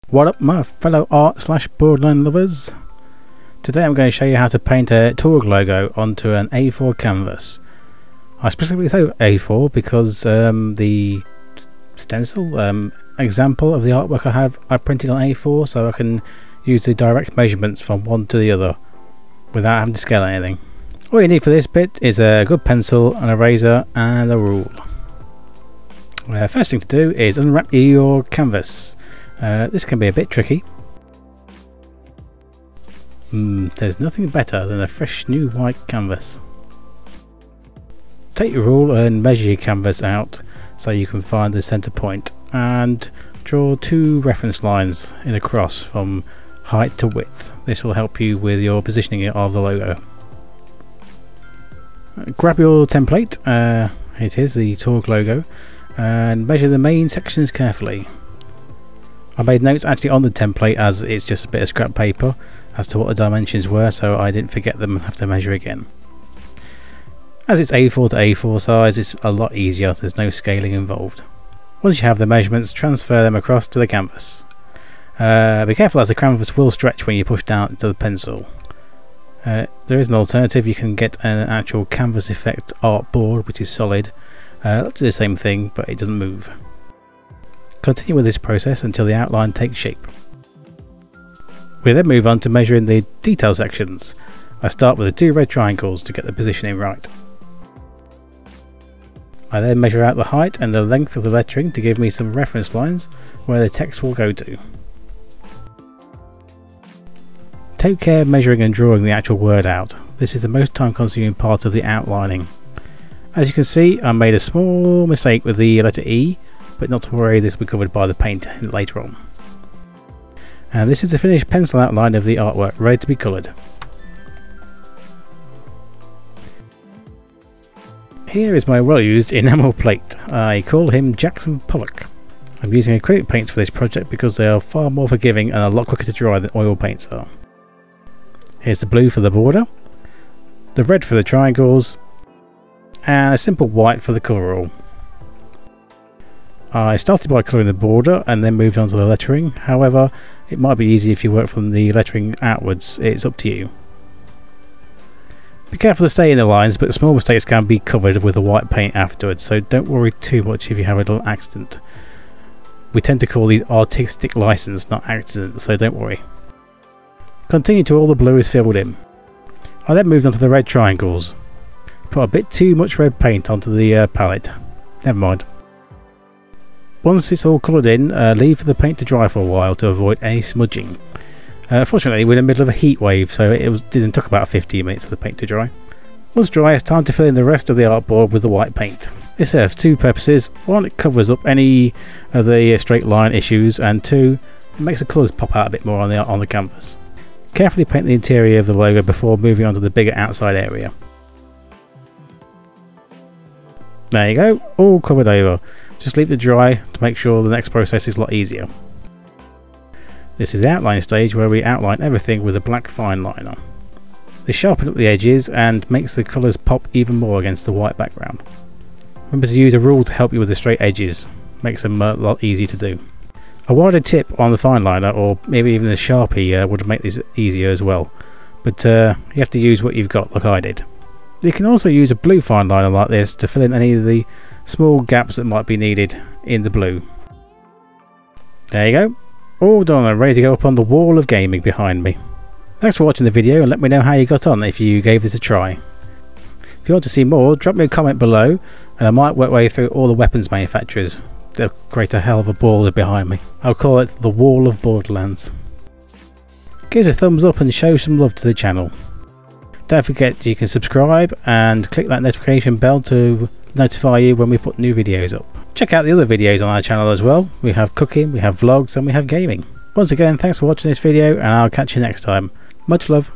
What up my fellow art/Borderland lovers? Today I'm going to show you how to paint a Torg logo onto an A4 canvas. I specifically say A4 because the stencil example of the artwork I printed on A4, so I can use the direct measurements from one to the other without having to scale anything. All you need for this bit is a good pencil, an eraser and a rule. First thing to do is unwrap your canvas. This can be a bit tricky. There's nothing better than a fresh new white canvas. Take your rule and measure your canvas out so you can find the center point, and draw 2 reference lines in a cross from height to width. This will help you with your positioning of the logo. Grab your template, it is the Torg logo, and measure the main sections carefully. I made notes actually on the template, as it's just a bit of scrap paper, as to what the dimensions were, so I didn't forget them and have to measure again. As it's A4 to A4 size, it's a lot easier, there's no scaling involved. Once you have the measurements, transfer them across to the canvas. Be careful, as the canvas will stretch when you push down to the pencil. There is an alternative. You can get an actual canvas effect art board, which is solid. It's the same thing, but it doesn't move. Continue with this process until the outline takes shape. We then move on to measuring the detail sections. I start with the 2 red triangles to get the positioning right. I then measure out the height and the length of the lettering to give me some reference lines where the text will go to. Take care measuring and drawing the actual word out. This is the most time consuming part of the outlining. As you can see, I made a small mistake with the letter E, but not to worry, this will be covered by the paint later on. And this is the finished pencil outline of the artwork, ready to be coloured. Here is my well used enamel plate. I call him Jackson Pollock. I'm using acrylic paints for this project because they are far more forgiving and a lot quicker to dry than oil paints are. Here's the blue for the border, the red for the triangles, and a simple white for the coverall. I started by colouring the border and then moved on to the lettering. However, it might be easy if you work from the lettering outwards. It's up to you. Be careful to stay in the lines, but small mistakes can be covered with the white paint afterwards, so don't worry too much if you have a little accident. We tend to call these artistic license, not accidents, so don't worry. Continue till all the blue is filled in. I then moved on to the red triangles. Put a bit too much red paint onto the palette. Never mind. Once it's all coloured in, leave the paint to dry for a while to avoid any smudging. Fortunately, we're in the middle of a heat wave, so it didn't take about 15 minutes for the paint to dry. Once dry, it's time to fill in the rest of the artboard with the white paint. This serves 2 purposes. 1, it covers up any of the straight line issues, and 2, it makes the colours pop out a bit more on the canvas. Carefully paint the interior of the logo before moving on to the bigger outside area. There you go, all covered over. Just leave it dry to make sure the next process is a lot easier. This is the outline stage, where we outline everything with a black fine liner. This sharpens up the edges and makes the colours pop even more against the white background. Remember to use a rule to help you with the straight edges, makes them a lot easier to do. A wider tip on the fine liner, or maybe even a Sharpie, would make this easier as well, but you have to use what you've got, like I did. You can also use a blue fine liner like this to fill in any of the small gaps that might be needed in the blue. There you go, all done and ready to go up on the wall of gaming behind me. Thanks for watching the video, and let me know how you got on if you gave this a try. If you want to see more, drop me a comment below and I might work my way through all the weapons manufacturers. They'll create a hell of a border behind me. I'll call it the Wall of Borderlands. Give us a thumbs up and show some love to the channel. Don't forget you can subscribe and click that notification bell to notify you when we put new videos up. Check out the other videos on our channel as well. We have cooking, we have vlogs and we have gaming. Once again, thanks for watching this video, and I'll catch you next time. Much love.